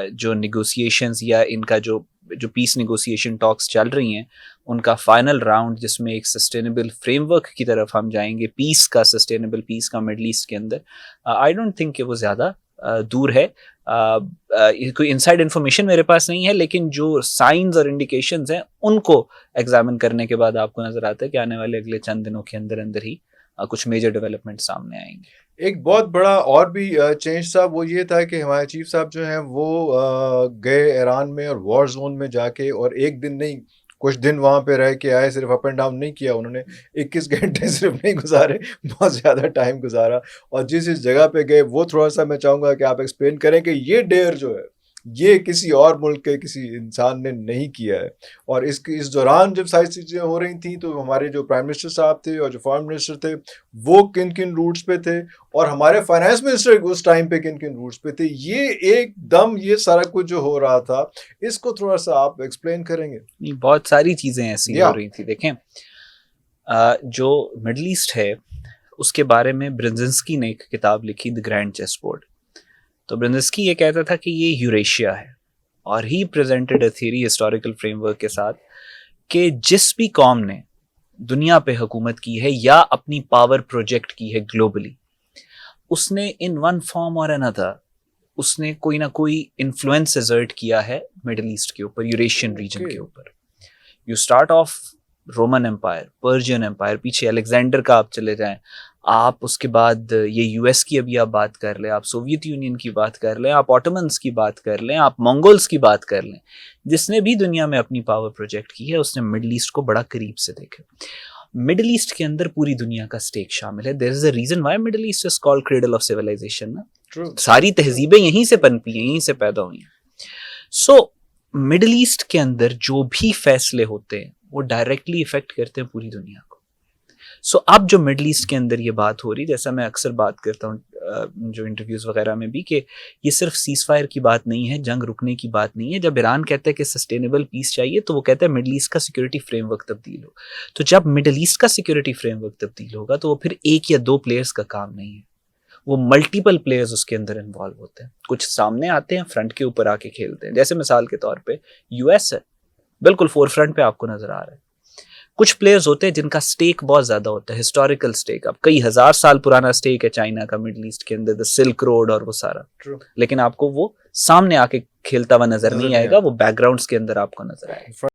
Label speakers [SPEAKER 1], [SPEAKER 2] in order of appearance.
[SPEAKER 1] जो निगोसिएशंस या इनका जो जो पीस निगोसिएशन टॉक्स चल रही हैं उनका फाइनल राउंड जिसमें एक सस्टेनेबल फ्रेमवर्क की तरफ हम जाएंगे, पीस का, सस्टेनेबल पीस का मिडल ईस्ट के अंदर, आई डोंट थिंक कि वो ज़्यादा दूर है। कोई इनसाइड इन्फॉर्मेशन मेरे पास नहीं है, लेकिन जो साइंस और इंडिकेशंस हैं उनको एग्जामिन करने के बाद आपको नजर आता है कि आने वाले अगले चंद दिनों के अंदर अंदर ही कुछ मेजर डेवलपमेंट सामने आएंगे।
[SPEAKER 2] एक बहुत बड़ा और भी चेंज था, वो ये था कि हमारे चीफ साहब जो हैं वो गए ईरान में और वॉर जोन में जाके, और एक दिन नहीं कुछ दिन वहाँ पे रह के आए, सिर्फ अप एंड डाउन नहीं किया उन्होंने, 21 घंटे सिर्फ नहीं गुजारे, बहुत ज़्यादा टाइम गुजारा। और जिस जगह पे गए वो थोड़ा सा मैं चाहूँगा कि आप एक्सप्लेन करें कि ये डेयर जो है ये किसी और मुल्क के किसी इंसान ने नहीं किया है। और इस दौरान जब सारी चीज़ें हो रही थी तो हमारे जो प्राइम मिनिस्टर साहब थे और जो फॉरेन मिनिस्टर थे वो किन किन रूट्स पे थे, और हमारे फाइनेंस मिनिस्टर उस टाइम पे किन किन रूट्स पे थे, ये एकदम ये सारा कुछ जो हो रहा था इसको थोड़ा सा आप एक्सप्लेन करेंगे?
[SPEAKER 1] नहीं, बहुत सारी चीज़ें ऐसी हो रही थी। देखें, जो मिडल ईस्ट है उसके बारे में ब्रिंजिंस्की ने एक किताब लिखी, द ग्रैंड चेस बोर्ड। तो ब्रिंजिंस्की ये कहता था कि ये यूरेशिया है, और he presented a theory historical framework के साथ कि जिस भी कौम ने दुनिया पे हुकूमत की है या अपनी पावर प्रोजेक्ट की है ग्लोबली, उसने इन वन फॉर्म और अनदर उसने कोई ना कोई इन्फ्लुएंस एक्सर्ट किया है मिडिल ईस्ट के ऊपर, यूरेशियन रीजन के ऊपर। You start off Roman empire, Persian empire, पीछे अलेक्जेंडर का आप चले जाएं, आप उसके बाद ये यूएस की अभी आप बात कर लें, आप सोवियत यूनियन की बात कर लें, आप ऑटोमन्स की बात कर लें, आप मंगोल्स की बात कर लें, जिसने भी दुनिया में अपनी पावर प्रोजेक्ट की है उसने मिडिल ईस्ट को बड़ा करीब से देखा। मिडिल ईस्ट के अंदर पूरी दुनिया का स्टेक शामिल है। There is a reason why Middle East is called cradle of civilisation ना। सारी तहजीबें यहीं से पनपी हैं, यहीं से पैदा हुई हैं। सो मिडिल ईस्ट के अंदर जो भी फैसले होते हैं वो डायरेक्टली इफेक्ट करते हैं पूरी दुनिया को। सो अब जो मिडिल ईस्ट के अंदर ये बात हो रही, जैसा मैं अक्सर बात करता हूँ जो इंटरव्यूज वगैरह में भी, कि ये सिर्फ सीज फायर की बात नहीं है, जंग रुकने की बात नहीं है। जब ईरान कहता है कि सस्टेनेबल पीस चाहिए तो वो कहता है मिडिल ईस्ट का सिक्योरिटी फ्रेमवर्क तब्दील हो। तो जब मिडिल ईस्ट का सिक्योरिटी फ्रेमवर्क तब्दील होगा तो वो फिर एक या दो प्लेयर्स का काम नहीं है, वो मल्टीपल प्लेयर्स उसके अंदर इन्वॉल्व होते हैं। कुछ सामने आते हैं, फ्रंट के ऊपर आके खेलते हैं। जैसे मिसाल के तौर पे यूएस है, बिल्कुल फोर फ्रंट पे आपको नजर आ रहा है। कुछ प्लेयर्स होते हैं जिनका स्टेक बहुत ज्यादा होता है, हिस्टोरिकल स्टेक। अब कई हजार साल पुराना स्टेक है चाइना का मिडिल ईस्ट के अंदर, द सिल्क रोड और वो सारा। लेकिन आपको वो सामने आके खेलता हुआ नजर नहीं आएगा, वो बैकग्राउंड्स के अंदर आपको नजर आएगा।